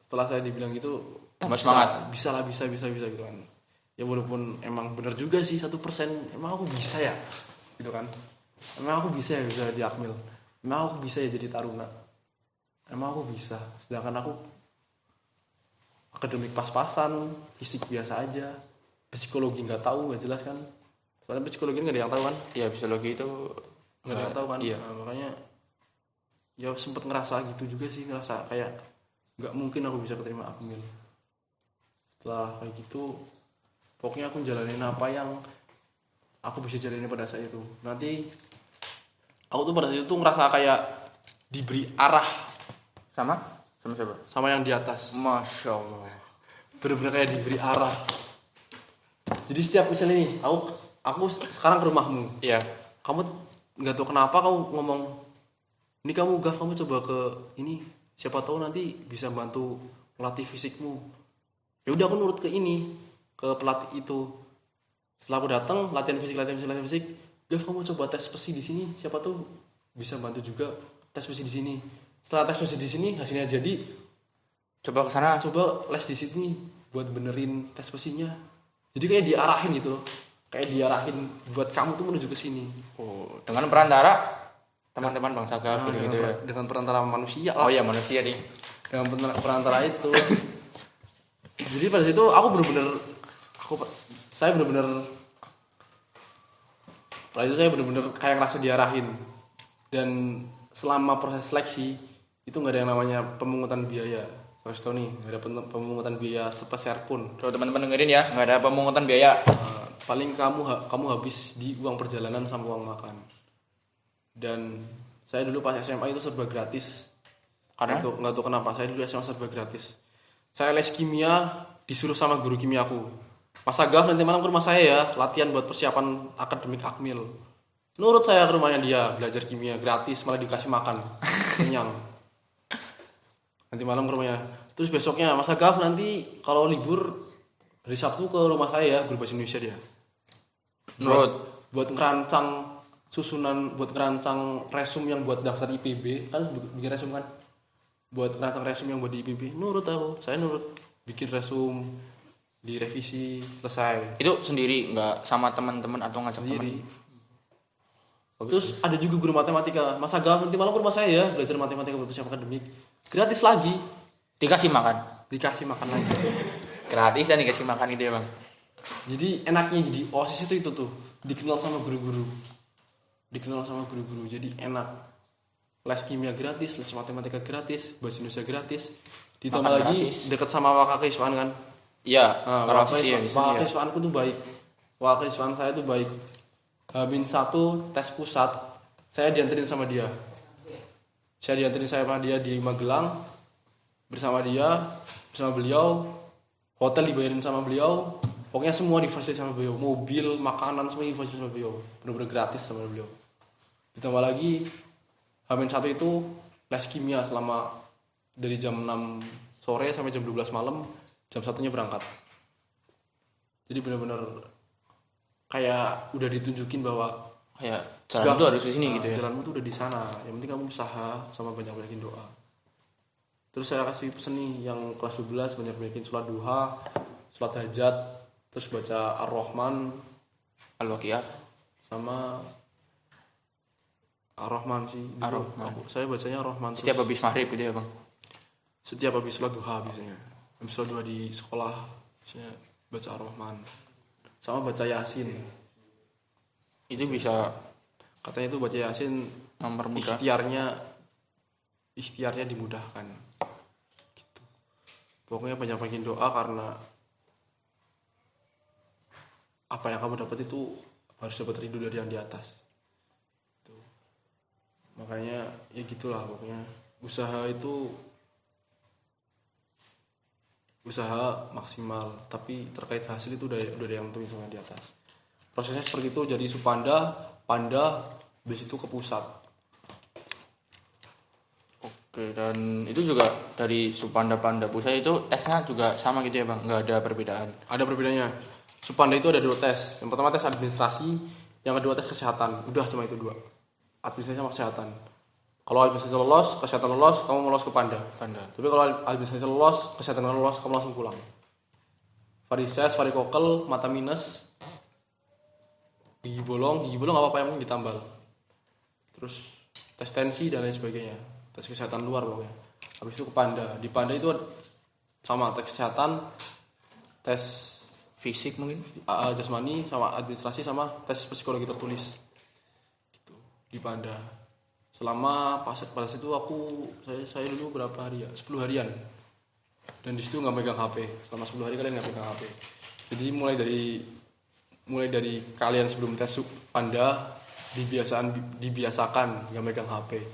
Setelah saya dibilang gitu, Tambah semangat. bisa lah, bisa gitu kan. Ya walaupun emang bener juga sih 1%, emang aku bisa ya gitu kan, emang aku bisa ya bisa di Akmil, emang aku bisa ya jadi taruna, emang aku bisa. Sedangkan aku akademik pas-pasan, fisik biasa aja, psikologi nggak tahu, nggak jelas kan, soalnya psikologi nggak ada yang tahu kan, Ya psikologi itu nggak ada yang tahu kan. Iya. Nah, makanya ya sempet ngerasa gitu juga sih, ngerasa kayak nggak mungkin aku bisa keterima Akmil. Setelah kayak gitu, pokoknya aku jalanin apa yang aku bisa jalanin pada saat itu. Nanti aku tuh pada saat itu ngerasa kayak diberi arah sama siapa? sama yang di atas. Masya Allah. Bener-bener kayak diberi arah. Jadi setiap misalnya nih, aku sekarang ke rumahmu, Iya. kamu nggak tahu kenapa kamu ngomong, ini kamu Gaf, kamu coba ke ini, siapa tahu nanti bisa bantu melatih fisikmu. Ya udah aku nurut ke ini, ke pelatih itu. Setelah aku datang latihan fisik, Gaf kamu coba tes besi di sini, siapa tahu bisa bantu juga tes besi di sini. Setelah tes besi di sini hasilnya jadi, Coba ke sana. coba les di sini buat benerin tes besinya. Jadi kayak diarahin gitu loh, kayak diarahin buat kamu tuh menuju ke sini. Oh, dengan perantara teman-teman Bang Sagaf gitu-gitu ya. Dengan perantara manusia Oh lah, iya, manusia nih. dengan perantara itu. Jadi pada situ aku saya bener-bener pada itu saya bener-bener kayak ngerasa diarahin. Dan selama proses seleksi itu nggak ada yang namanya pemungutan biaya. Harus tahu nih, nggak ada pemungutan biaya sepeser pun. Tuh teman-teman dengerin ya, nggak ada pemungutan biaya. Paling kamu habis di uang perjalanan sama uang makan. Dan saya dulu pas SMA itu serba gratis. Karena Nggak tahu kenapa saya dulu SMA serba gratis. Saya les kimia disuruh sama guru kimiaku, Mas Agaf nanti malam ke rumah saya ya, latihan buat persiapan akademik Akmil. Nurut saya ke rumahnya dia, belajar kimia gratis, malah dikasih makan kenyang. Nanti malam ke rumahnya. Terus besoknya, Mas Agaf nanti kalau libur hari Sabtu ke rumah saya ya, guru bahasa Indonesia dia. Buat ngerancang susunan, buat ngerancang resum yang buat daftar IPB, kan bikin resum kan? Buat ngerancang resum yang buat di IPB, nurut aku, saya nurut. Bikin resum, direvisi, selesai. itu sendiri, nggak sama teman-teman atau ngajak Sendiri. teman. Terus ada juga guru matematika, Mas Agaf nanti malam ke rumah saya ya, belajar matematika buat persiapan akademik. Gratis lagi, Dikasih makan. dikasih makan lagi. Gratis dan dikasih makan gitu ya, Bang. Jadi enaknya jadi OSIS itu tuh, dikenal sama guru-guru. Jadi enak. Les kimia gratis, les matematika gratis, bahasa Indonesia gratis. Ditambah Makan lagi gratis. deket sama wakakiswaan kan. Iya, Nah, kalau sih ya di sini ya. wakakiswaanku tuh baik. Wakakiswaan saya tuh baik. H-1 tes pusat, saya dianterin sama dia. Di Magelang bersama beliau, hotel dibayarin sama beliau, pokoknya semua difasilitasi sama beliau, mobil, makanan semua difasilitasi sama beliau, benar-benar gratis sama beliau. Ditambah lagi H-1 itu les kimia selama dari jam 6 sore sampai jam 12 malam, jam 1-nya berangkat. Jadi benar-benar kayak udah ditunjukin bahwa Ya, jalan tuh harus di sini gitu ya. jalanmu tuh udah di sana. Yang penting kamu usaha sama banyak-banyakin doa. Terus saya kasih pesen nih yang kelas 12 banyak-banyakin sholat duha, sholat hajat, terus baca Ar-Rahman Al-Waqiah. sama Ar-Rahman sih. Dulu Ar-Rahman. saya bacanya Ar-Rahman terus. Setiap habis maghrib gitu ya, Bang. Setiap habis sholat duha biasanya. Habis sholat duha di sekolah biasanya baca Ar-Rahman. Sama baca Yasin. Itu bisa Katanya itu baca Yasin mempermudah. ikhtiarnya dimudahkan gitu. Pokoknya banyak-banyakin doa karena apa yang kamu dapat itu harus dapat ridho dari yang di atas. Tuh. Makanya ya gitulah pokoknya. Usaha itu usaha maksimal, tapi terkait hasil itu udah ada yang tentuin sama di atas. Prosesnya seperti itu, jadi Supanda, Panda, habis itu ke pusat. Oke, dan itu juga dari Supanda Panda Pusat itu tesnya juga sama gitu ya Bang, nggak ada perbedaan. Ada perbedaannya. Supanda itu ada 2 tes. Yang pertama tes administrasi, yang kedua tes kesehatan. Udah cuma itu 2. Administrasi sama kesehatan. Kalau administrasi lolos, kesehatan lolos, kamu lolos ke Panda. Tapi kalau administrasi lolos, kesehatan lolos, kamu langsung pulang. Varises, varikokel, mata minus, gigi bolong nggak apa-apa, yang penting ditambal. Terus tes tensi dan lain sebagainya. Tes kesehatan luar pokoknya. Habis itu ke Panda. Di Panda itu sama tes kesehatan, tes Fisik mungkin? jasmani, sama administrasi, sama tes psikologi tertulis. Gitu. Di Panda. Selama pada situ saya dulu berapa hari ya? 10 harian. Dan di situ nggak megang HP. Selama 10 hari kalian nggak megang HP. Jadi mulai dari kalian sebelum tes Panda dibiasakan nggak megang HP.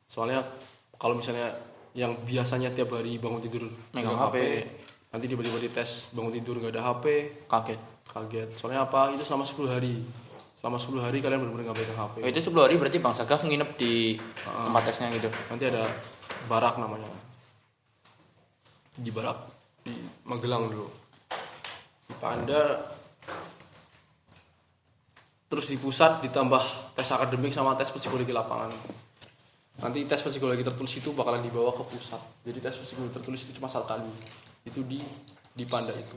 Soalnya kalau misalnya yang biasanya tiap hari bangun tidur Megang HP, nanti tiba-tiba di tes bangun tidur nggak ada HP, kaget. Soalnya apa? Itu selama 10 hari. Selama 10 hari kalian benar-benar nggak pegang HP. Oh, itu 10 hari berarti Bang Sagaf nginep di tempat tesnya gitu. Nanti ada barak namanya. Di barak di Magelang dulu. Di Panda. Terus di pusat ditambah tes akademik sama tes psikologi lapangan. Nanti tes psikologi tertulis itu bakalan dibawa ke pusat. Jadi tes psikologi tertulis itu cuma 1 kali. Itu di Panda itu.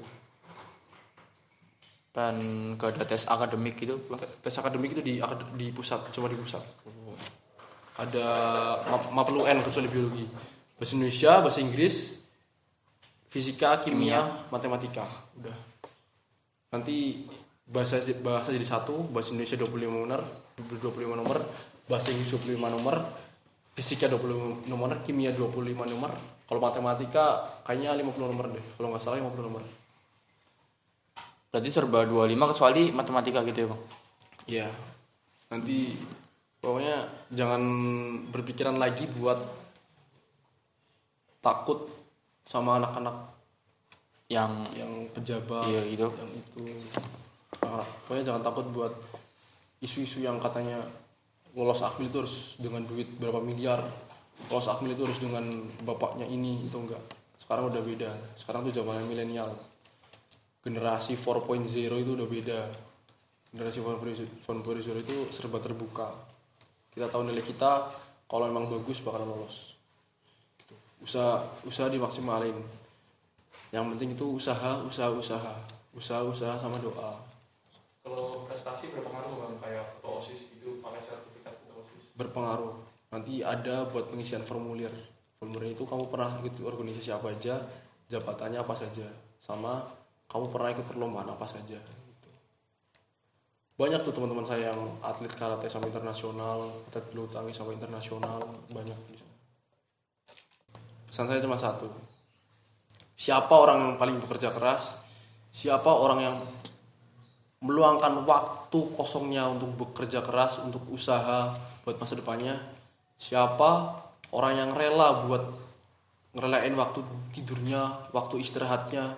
Dan gak ada tes akademik gitu Bang? Tes akademik itu di pusat, cuma di pusat. Ada mapel UN kecuali biologi. Bahasa Indonesia, bahasa Inggris, fisika, kimia, matematika. Udah. Nanti bahasa jadi 1, bahasa Indonesia 25 nomor, bahasa Inggris 25 nomor, fisika 25 nomor, kimia 25 nomor. Kalau matematika kayaknya 50 nomor deh. Kalau nggak salah 50 nomor. Berarti serba 25 kecuali matematika gitu ya Bang? Iya. Nanti pokoknya jangan berpikiran lagi buat takut sama anak-anak Yang pejabat. iya gitu. Yang itu. Pokoknya jangan takut buat isu-isu yang katanya lolos akmil itu harus dengan duit berapa miliar. Lolos akmil itu harus dengan bapaknya ini, itu enggak. Sekarang udah beda. Sekarang tuh zamannya milenial. Generasi 4.0 itu udah beda. Generasi 4.0 itu serba terbuka. Kita tahu nilai kita, kalau emang bagus bakalan lolos. Gitu. Usaha dimaksimalin. Yang penting itu usaha sama doa. Kalau prestasi berpengaruh Bang, kayak ketua OSIS itu pakai sertifikat ketua OSIS? Berpengaruh. Nanti ada buat pengisian formulir. Formulir itu kamu pernah ikut organisasi apa aja, jabatannya apa saja, sama kamu pernah ikut perlombaan apa saja. Gitu. Banyak tuh teman-teman saya yang atlet karate sampai internasional, atlet bulu tangkis sampai internasional, banyak di sana. Pesan saya cuma satu. Siapa orang yang paling bekerja keras? Siapa orang yang meluangkan waktu kosongnya untuk bekerja keras, untuk usaha buat masa depannya? Siapa orang yang rela buat ngerelain waktu tidurnya, waktu istirahatnya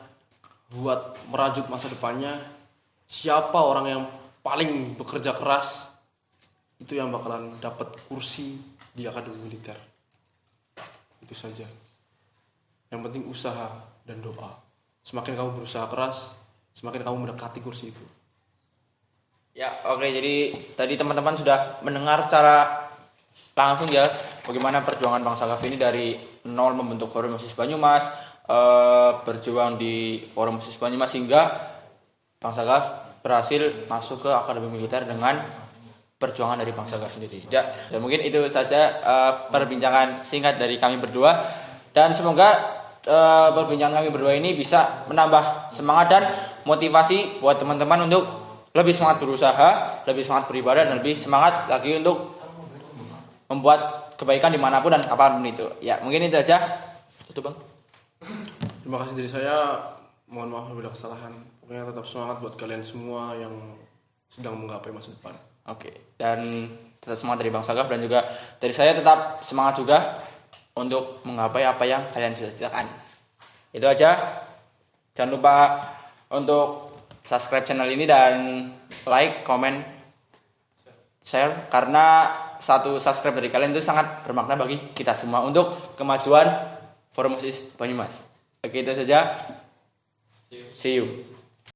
buat merajut masa depannya? Siapa orang yang paling bekerja keras? Itu yang bakalan dapat kursi di akademi militer. Itu saja. Yang penting usaha dan doa. Semakin kamu berusaha keras, semakin kamu mendekati kursi itu. Ya, oke. Jadi tadi teman-teman sudah mendengar secara langsung ya bagaimana perjuangan Bang Sagaf ini dari nol membentuk Forum Mahasiswa Banyumas, berjuang di Forum Mahasiswa Banyumas hingga Bang Sagaf berhasil masuk ke Akademi Militer dengan perjuangan dari Bang Sagaf sendiri. Ya, dan mungkin itu saja perbincangan singkat dari kami berdua, dan semoga perbincangan kami berdua ini bisa menambah semangat dan motivasi buat teman-teman untuk lebih semangat berusaha, lebih semangat beribadah, dan lebih semangat lagi untuk membuat kebaikan dimanapun dan kapanpun itu. Ya, mungkin itu aja. Itu Bang. Terima kasih dari saya. mohon maaf bila kesalahan. Pokoknya tetap semangat buat kalian semua yang sedang menggapai masa depan. Oke, dan tetap semangat dari Bang Sagaf dan juga dari saya tetap semangat juga untuk menggapai apa yang kalian cita-citakan. Itu aja. Jangan lupa untuk subscribe channel ini dan like, comment, share karena satu subscribe dari kalian itu sangat bermakna bagi kita semua untuk kemajuan Forum OSIS Banyumas. Oke, itu saja. See you.